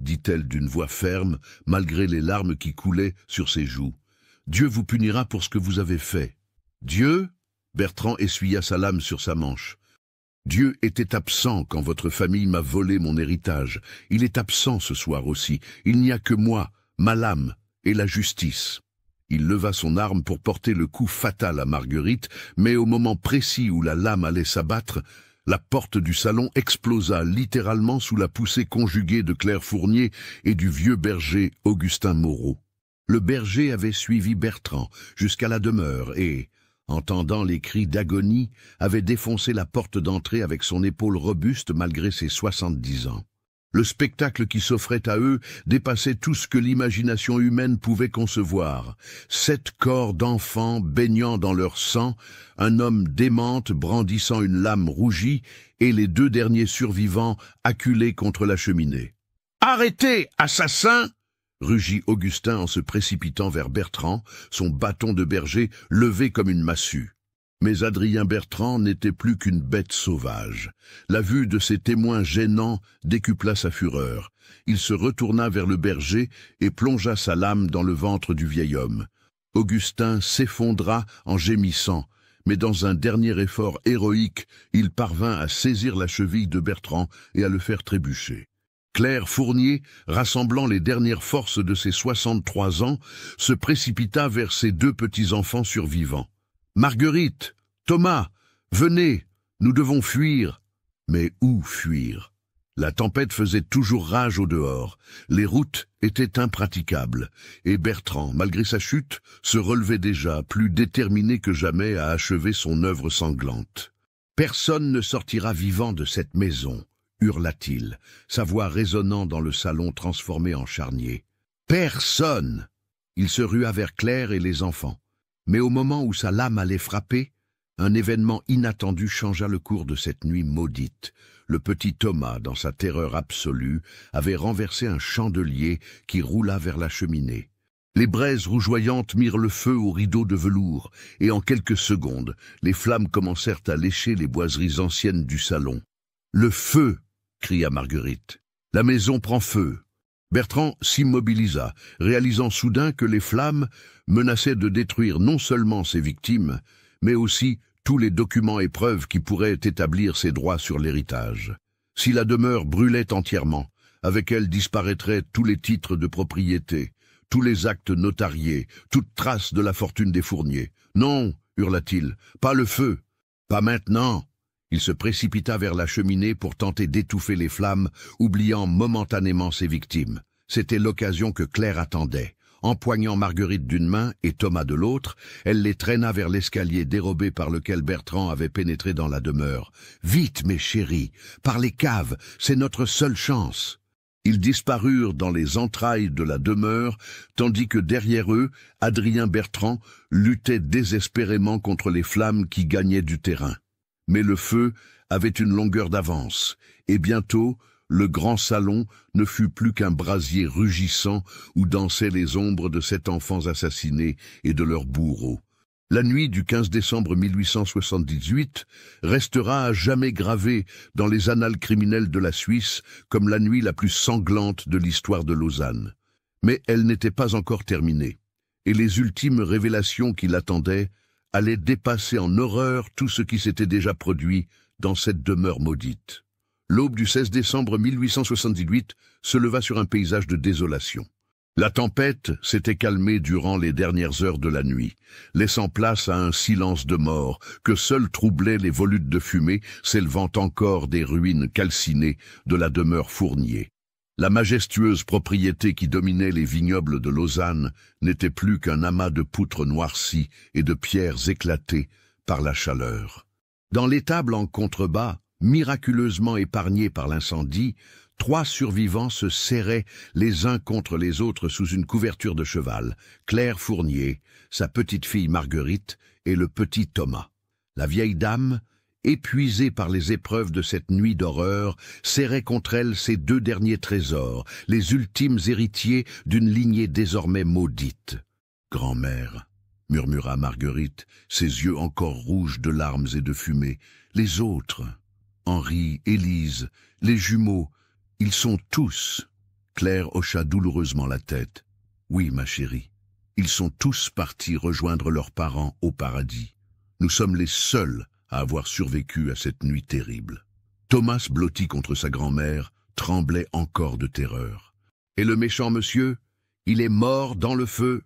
dit-elle d'une voix ferme, malgré les larmes qui coulaient sur ses joues. « Dieu vous punira pour ce que vous avez fait. »« Dieu ?» Bertrand essuya sa lame sur sa manche. « Dieu était absent quand votre famille m'a volé mon héritage. Il est absent ce soir aussi. Il n'y a que moi, ma lame et la justice. » Il leva son arme pour porter le coup fatal à Marguerite, mais au moment précis où la lame allait s'abattre, la porte du salon explosa littéralement sous la poussée conjuguée de Claire Fournier et du vieux berger Augustin Moreau. Le berger avait suivi Bertrand jusqu'à la demeure et, entendant les cris d'agonie, avait défoncé la porte d'entrée avec son épaule robuste malgré ses 70 ans. Le spectacle qui s'offrait à eux dépassait tout ce que l'imagination humaine pouvait concevoir. 7 corps d'enfants baignant dans leur sang, un homme démente brandissant une lame rougie et les 2 derniers survivants acculés contre la cheminée. « Arrêtez, assassin !» rugit Augustin en se précipitant vers Bertrand, son bâton de berger levé comme une massue. Mais Adrien Bertrand n'était plus qu'une bête sauvage. La vue de ces témoins gênants décupla sa fureur. Il se retourna vers le berger et plongea sa lame dans le ventre du vieil homme. Augustin s'effondra en gémissant, mais dans un dernier effort héroïque, il parvint à saisir la cheville de Bertrand et à le faire trébucher. Claire Fournier, rassemblant les dernières forces de ses 63 ans, se précipita vers ses 2 petits-enfants survivants. « Marguerite, Thomas, venez, nous devons fuir. » Mais où fuir? La tempête faisait toujours rage au dehors, les routes étaient impraticables, et Bertrand, malgré sa chute, se relevait déjà, plus déterminé que jamais à achever son œuvre sanglante. « Personne ne sortira vivant de cette maison, hurla-t-il, sa voix résonnant dans le salon transformé en charnier. Personne! Il se rua vers Claire et les enfants. Mais au moment où sa lame allait frapper, un événement inattendu changea le cours de cette nuit maudite. Le petit Thomas, dans sa terreur absolue, avait renversé un chandelier qui roula vers la cheminée. Les braises rougeoyantes mirent le feu aux rideaux de velours, et en quelques secondes, les flammes commencèrent à lécher les boiseries anciennes du salon. « Le feu !» cria Marguerite. « La maison prend feu !» Bertrand s'immobilisa, réalisant soudain que les flammes menaçaient de détruire non seulement ses victimes, mais aussi tous les documents et preuves qui pourraient établir ses droits sur l'héritage. Si la demeure brûlait entièrement, avec elle disparaîtraient tous les titres de propriété, tous les actes notariés, toute trace de la fortune des Fournier. « Non !» hurla-t-il, « pas le feu, pas maintenant !» Il se précipita vers la cheminée pour tenter d'étouffer les flammes, oubliant momentanément ses victimes. C'était l'occasion que Claire attendait. Empoignant Marguerite d'une main et Thomas de l'autre, elle les traîna vers l'escalier dérobé par lequel Bertrand avait pénétré dans la demeure. « Vite, mes chéris, par les caves, c'est notre seule chance !» Ils disparurent dans les entrailles de la demeure, tandis que derrière eux, Adrien Bertrand luttait désespérément contre les flammes qui gagnaient du terrain. Mais le feu avait une longueur d'avance, et bientôt, le grand salon ne fut plus qu'un brasier rugissant où dansaient les ombres de 7 enfants assassinés et de leurs bourreaux. La nuit du 15 décembre 1878 restera à jamais gravée dans les annales criminelles de la Suisse comme la nuit la plus sanglante de l'histoire de Lausanne. Mais elle n'était pas encore terminée, et les ultimes révélations qui l'attendaient allaient dépasser en horreur tout ce qui s'était déjà produit dans cette demeure maudite. L'aube du 16 décembre 1878 se leva sur un paysage de désolation. La tempête s'était calmée durant les dernières heures de la nuit, laissant place à un silence de mort que seuls troublaient les volutes de fumée s'élevant encore des ruines calcinées de la demeure Fournier. La majestueuse propriété qui dominait les vignobles de Lausanne n'était plus qu'un amas de poutres noircies et de pierres éclatées par la chaleur. Dans l'étable en contrebas, miraculeusement épargnée par l'incendie, 3 survivants se serraient les uns contre les autres sous une couverture de cheval, Claire Fournier, sa petite-fille Marguerite et le petit Thomas. La vieille dame, épuisée par les épreuves de cette nuit d'horreur, serrait contre elle ses 2 derniers trésors, les ultimes héritiers d'une lignée désormais maudite. « Grand-mère » murmura Marguerite, ses yeux encore rouges de larmes et de fumée. « Les autres, Henri, Élise, les jumeaux, ils sont tous. » Claire hocha douloureusement la tête. « Oui, ma chérie, ils sont tous partis rejoindre leurs parents au paradis. Nous sommes les seuls à avoir survécu à cette nuit terrible. » Thomas, blotti contre sa grand-mère, tremblait encore de terreur. « Et le méchant monsieur, il est mort dans le feu ?»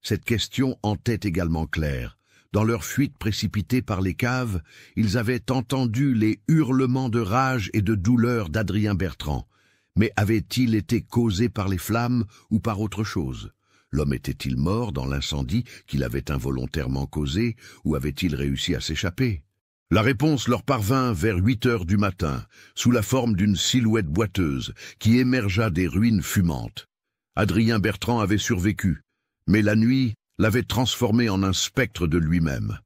Cette question hantait également Claire. Dans leur fuite précipitée par les caves, ils avaient entendu les hurlements de rage et de douleur d'Adrien Bertrand. Mais avaient-ils été causés par les flammes ou par autre chose? L'homme était-il mort dans l'incendie qu'il avait involontairement causé ou avait-il réussi à s'échapper? La réponse leur parvint vers 8 heures du matin, sous la forme d'une silhouette boiteuse qui émergea des ruines fumantes. Adrien Bertrand avait survécu, mais la nuit l'avait transformé en un spectre de lui-même.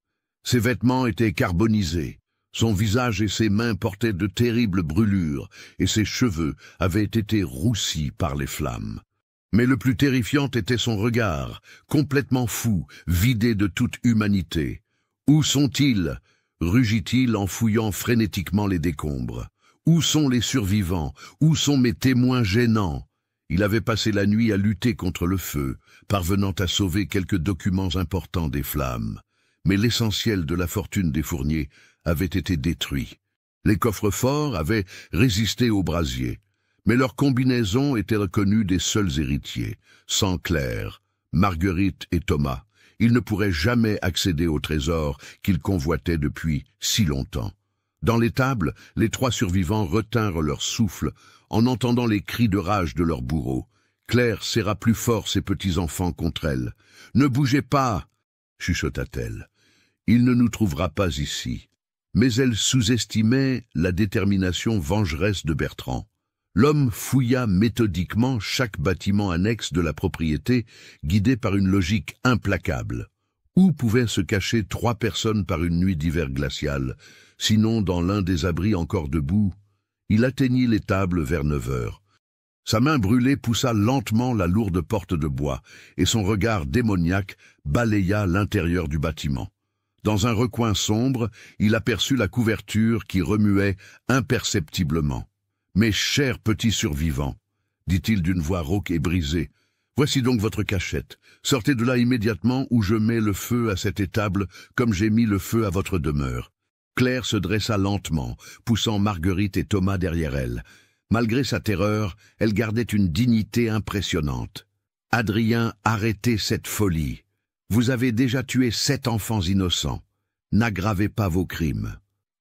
Ses vêtements étaient carbonisés, son visage et ses mains portaient de terribles brûlures, et ses cheveux avaient été roussis par les flammes. Mais le plus terrifiant était son regard, complètement fou, vidé de toute humanité. « Où sont-ils » rugit-il en fouillant frénétiquement les décombres. « Où sont les survivants? Où sont mes témoins gênants ?» Il avait passé la nuit à lutter contre le feu, parvenant à sauver quelques documents importants des flammes. Mais l'essentiel de la fortune des Fournier avait été détruit. Les coffres-forts avaient résisté aux brasiers, mais leur combinaison était reconnue des seuls héritiers. Sans Claire, Marguerite et Thomas, ils ne pourraient jamais accéder au trésor qu'ils convoitaient depuis si longtemps. Dans l'étable, les 3 survivants retinrent leur souffle en entendant les cris de rage de leurs bourreaux. Claire serra plus fort ses petits-enfants contre elle. « Ne bougez pas !» chuchota-t-elle. « Il ne nous trouvera pas ici. Mais elle sous-estimait la détermination vengeresse de Bertrand. L'homme fouilla méthodiquement chaque bâtiment annexe de la propriété, guidé par une logique implacable. Où pouvaient se cacher 3 personnes par une nuit d'hiver glacial, sinon dans l'un des abris encore debout? Il atteignit l'étable vers 9 heures. Sa main brûlée poussa lentement la lourde porte de bois, et son regard démoniaque balaya l'intérieur du bâtiment. Dans un recoin sombre, il aperçut la couverture qui remuait imperceptiblement. « Mes chers petits survivants, dit-il d'une voix rauque et brisée, voici donc votre cachette. Sortez de là immédiatement ou je mets le feu à cette étable comme j'ai mis le feu à votre demeure. » Claire se dressa lentement, poussant Marguerite et Thomas derrière elle. Malgré sa terreur, elle gardait une dignité impressionnante. « Adrien, arrêtez cette folie. Vous avez déjà tué 7 enfants innocents. N'aggravez pas vos crimes. »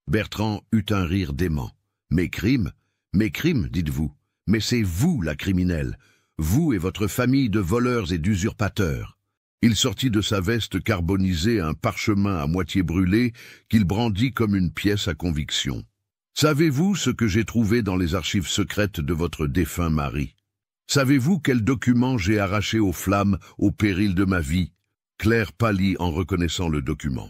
Bertrand eut un rire dément. « Mes crimes ? Mes crimes, dites-vous. Mais c'est vous la criminelle. Vous et votre famille de voleurs et d'usurpateurs. » Il sortit de sa veste carbonisée un parchemin à moitié brûlé qu'il brandit comme une pièce à conviction. « Savez-vous ce que j'ai trouvé dans les archives secrètes de votre défunt mari? Savez-vous quel document j'ai arraché aux flammes au péril de ma vie ?» Claire pâlit en reconnaissant le document.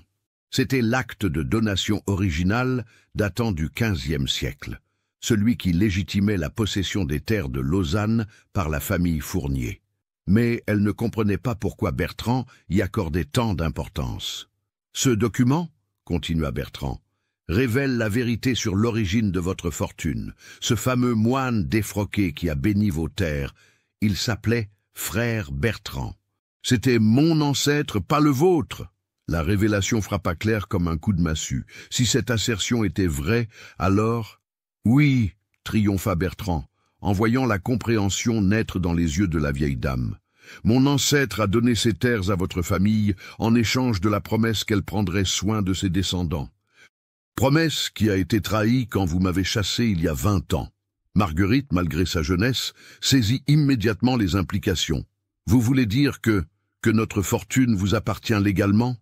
C'était l'acte de donation original datant du XVe siècle, celui qui légitimait la possession des terres de Lausanne par la famille Fournier. Mais elle ne comprenait pas pourquoi Bertrand y accordait tant d'importance. « Ce document, continua Bertrand, révèle la vérité sur l'origine de votre fortune. Ce fameux moine défroqué qui a béni vos terres, il s'appelait Frère Bertrand. C'était mon ancêtre, pas le vôtre. » La révélation frappa Claire comme un coup de massue. Si cette assertion était vraie, alors... « Oui, triompha Bertrand, en voyant la compréhension naître dans les yeux de la vieille dame. Mon ancêtre a donné ses terres à votre famille en échange de la promesse qu'elle prendrait soin de ses descendants. Promesse qui a été trahie quand vous m'avez chassé il y a 20 ans. Marguerite, malgré sa jeunesse, saisit immédiatement les implications. Vous voulez dire que notre fortune vous appartient légalement?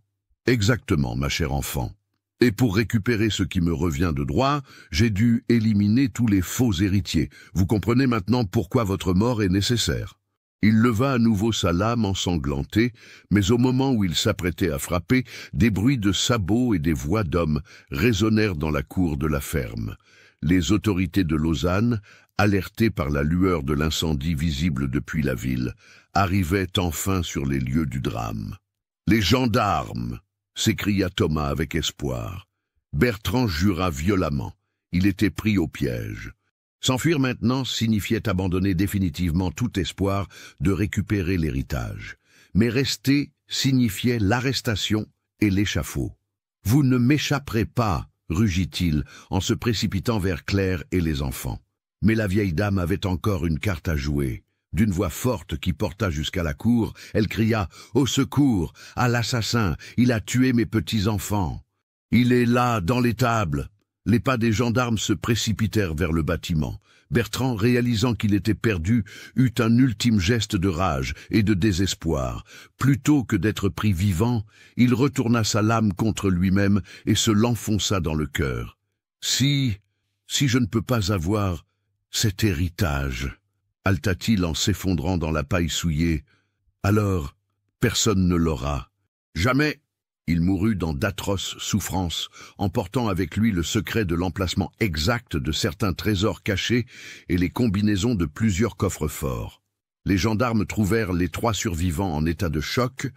Exactement, ma chère enfant. Et pour récupérer ce qui me revient de droit, j'ai dû éliminer tous les faux héritiers. Vous comprenez maintenant pourquoi votre mort est nécessaire. » Il leva à nouveau sa lame ensanglantée, mais au moment où il s'apprêtait à frapper, des bruits de sabots et des voix d'hommes résonnèrent dans la cour de la ferme. Les autorités de Lausanne, alertées par la lueur de l'incendie visible depuis la ville, arrivaient enfin sur les lieux du drame. « Les gendarmes !» s'écria Thomas avec espoir. Bertrand jura violemment. Il était pris au piège. S'enfuir maintenant signifiait abandonner définitivement tout espoir de récupérer l'héritage. Mais rester signifiait l'arrestation et l'échafaud. « Vous ne m'échapperez pas !» rugit-il en se précipitant vers Claire et les enfants. Mais la vieille dame avait encore une carte à jouer. D'une voix forte qui porta jusqu'à la cour, elle cria « Au secours! À l'assassin! Il a tué mes petits-enfants! Il est là, dans l'étable !» Les pas des gendarmes se précipitèrent vers le bâtiment. Bertrand, réalisant qu'il était perdu, eut un ultime geste de rage et de désespoir. Plutôt que d'être pris vivant, il retourna sa lame contre lui-même et se l'enfonça dans le cœur. « Si je ne peux pas avoir cet héritage, » halta-t-il en s'effondrant dans la paille souillée, « alors personne ne l'aura. Jamais !» Il mourut dans d'atroces souffrances, emportant avec lui le secret de l'emplacement exact de certains trésors cachés et les combinaisons de plusieurs coffres-forts. Les gendarmes trouvèrent les 3 survivants en état de choc,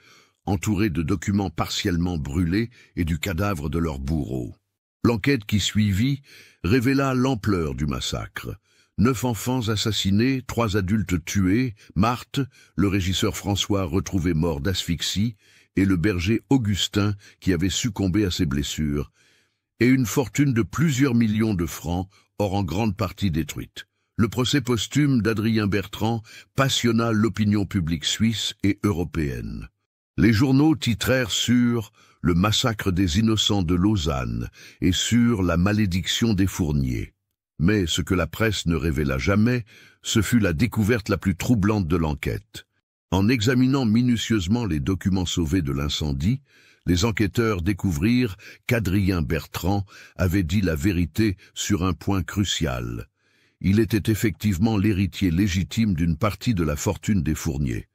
entourés de documents partiellement brûlés et du cadavre de leur bourreau. L'enquête qui suivit révéla l'ampleur du massacre. 9 enfants assassinés, 3 adultes tués, Marthe, le régisseur François retrouvé mort d'asphyxie, et le berger Augustin qui avait succombé à ses blessures, et une fortune de plusieurs millions de francs, or en grande partie détruite. Le procès posthume d'Adrien Bertrand passionna l'opinion publique suisse et européenne. Les journaux titrèrent sur « Le massacre des innocents de Lausanne » et sur « La malédiction des Fourniers ». Mais ce que la presse ne révéla jamais, ce fut la découverte la plus troublante de l'enquête. En examinant minutieusement les documents sauvés de l'incendie, Les enquêteurs découvrirent qu'Adrien Bertrand avait dit la vérité sur un point crucial. Il était effectivement l'héritier légitime d'une partie de la fortune des Fournier.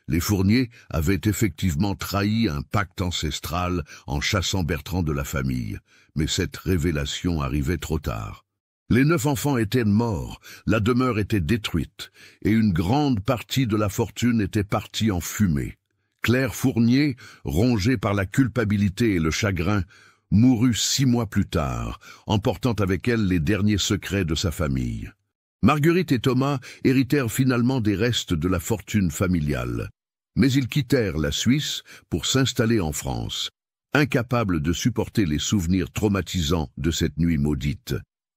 Les Fournier avaient effectivement trahi un pacte ancestral en chassant Bertrand de la famille, mais cette révélation arrivait trop tard. Les 9 enfants étaient morts, la demeure était détruite, et une grande partie de la fortune était partie en fumée. Claire Fournier, rongée par la culpabilité et le chagrin, mourut 6 mois plus tard, emportant avec elle les derniers secrets de sa famille. Marguerite et Thomas héritèrent finalement des restes de la fortune familiale. Mais ils quittèrent la Suisse pour s'installer en France, incapables de supporter les souvenirs traumatisants de cette nuit maudite.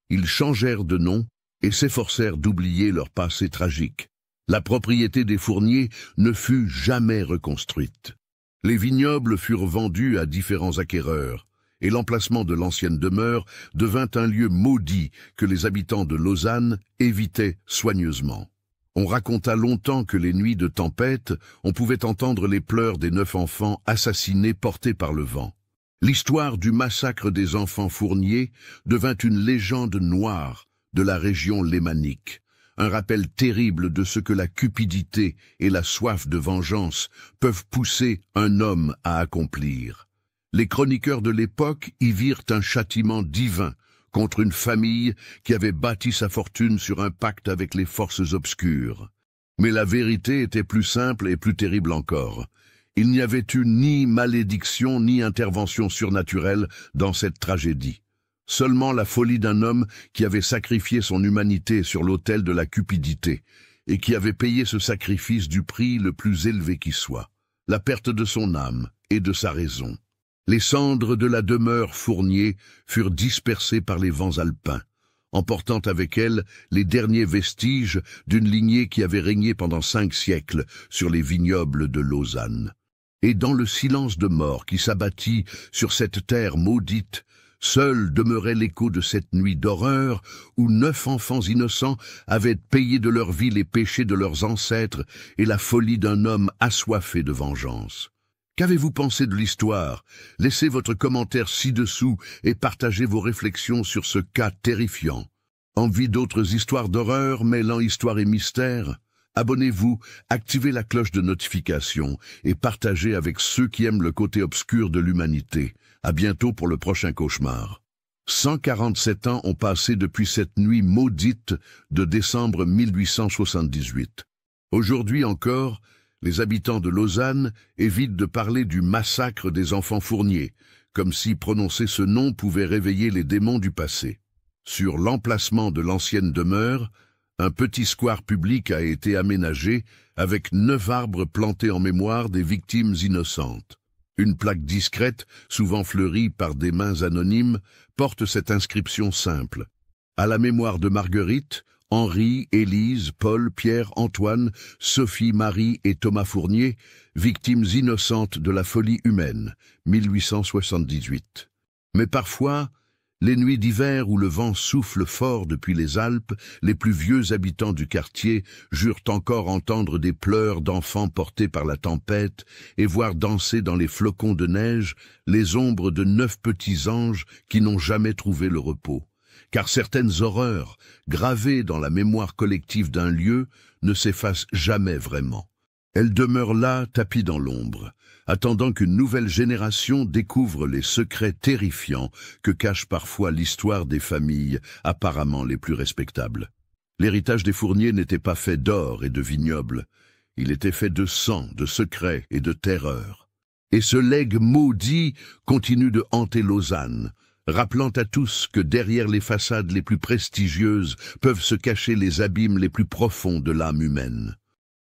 Ils changèrent de nom et s'efforcèrent d'oublier leur passé tragique. La propriété des Fournier ne fut jamais reconstruite. Les vignobles furent vendus à différents acquéreurs, et l'emplacement de l'ancienne demeure devint un lieu maudit que les habitants de Lausanne évitaient soigneusement. On raconta longtemps que les nuits de tempête, on pouvait entendre les pleurs des 9 enfants assassinés portés par le vent. L'histoire du massacre des enfants Fournier devint une légende noire de la région lémanique, un rappel terrible de ce que la cupidité et la soif de vengeance peuvent pousser un homme à accomplir. Les chroniqueurs de l'époque y virent un châtiment divin contre une famille qui avait bâti sa fortune sur un pacte avec les forces obscures. Mais la vérité était plus simple et plus terrible encore. Il n'y avait eu ni malédiction ni intervention surnaturelle dans cette tragédie. Seulement la folie d'un homme qui avait sacrifié son humanité sur l'autel de la cupidité et qui avait payé ce sacrifice du prix le plus élevé qui soit, la perte de son âme et de sa raison. Les cendres de la demeure Fournier furent dispersées par les vents alpins, emportant avec elles les derniers vestiges d'une lignée qui avait régné pendant 5 siècles sur les vignobles de Lausanne. Et dans le silence de mort qui s'abattit sur cette terre maudite, seul demeurait l'écho de cette nuit d'horreur où 9 enfants innocents avaient payé de leur vie les péchés de leurs ancêtres et la folie d'un homme assoiffé de vengeance. Qu'avez-vous pensé de l'histoire? Laissez votre commentaire ci-dessous et partagez vos réflexions sur ce cas terrifiant. Envie d'autres histoires d'horreur mêlant histoire et mystère? Abonnez-vous, activez la cloche de notification et partagez avec ceux qui aiment le côté obscur de l'humanité. À bientôt pour le prochain cauchemar. 147 ans ont passé depuis cette nuit maudite de décembre 1878. Aujourd'hui encore, les habitants de Lausanne évitent de parler du massacre des enfants Fournier, comme si prononcer ce nom pouvait réveiller les démons du passé. Sur l'emplacement de l'ancienne demeure, un petit square public a été aménagé avec 9 arbres plantés en mémoire des victimes innocentes. Une plaque discrète, souvent fleurie par des mains anonymes, porte cette inscription simple. À la mémoire de Marguerite, Henri, Élise, Paul, Pierre, Antoine, Sophie, Marie et Thomas Fournier, victimes innocentes de la folie humaine, 1878. Mais parfois, les nuits d'hiver où le vent souffle fort depuis les Alpes, les plus vieux habitants du quartier jurent encore entendre des pleurs d'enfants portés par la tempête et voir danser dans les flocons de neige les ombres de 9 petits anges qui n'ont jamais trouvé le repos. Car certaines horreurs, gravées dans la mémoire collective d'un lieu, ne s'effacent jamais vraiment. Elles demeurent là, tapies dans l'ombre, attendant qu'une nouvelle génération découvre les secrets terrifiants que cache parfois l'histoire des familles apparemment les plus respectables. L'héritage des Fournier n'était pas fait d'or et de vignobles, il était fait de sang, de secrets et de terreur. Et ce legs maudit continue de hanter Lausanne, rappelant à tous que derrière les façades les plus prestigieuses peuvent se cacher les abîmes les plus profonds de l'âme humaine.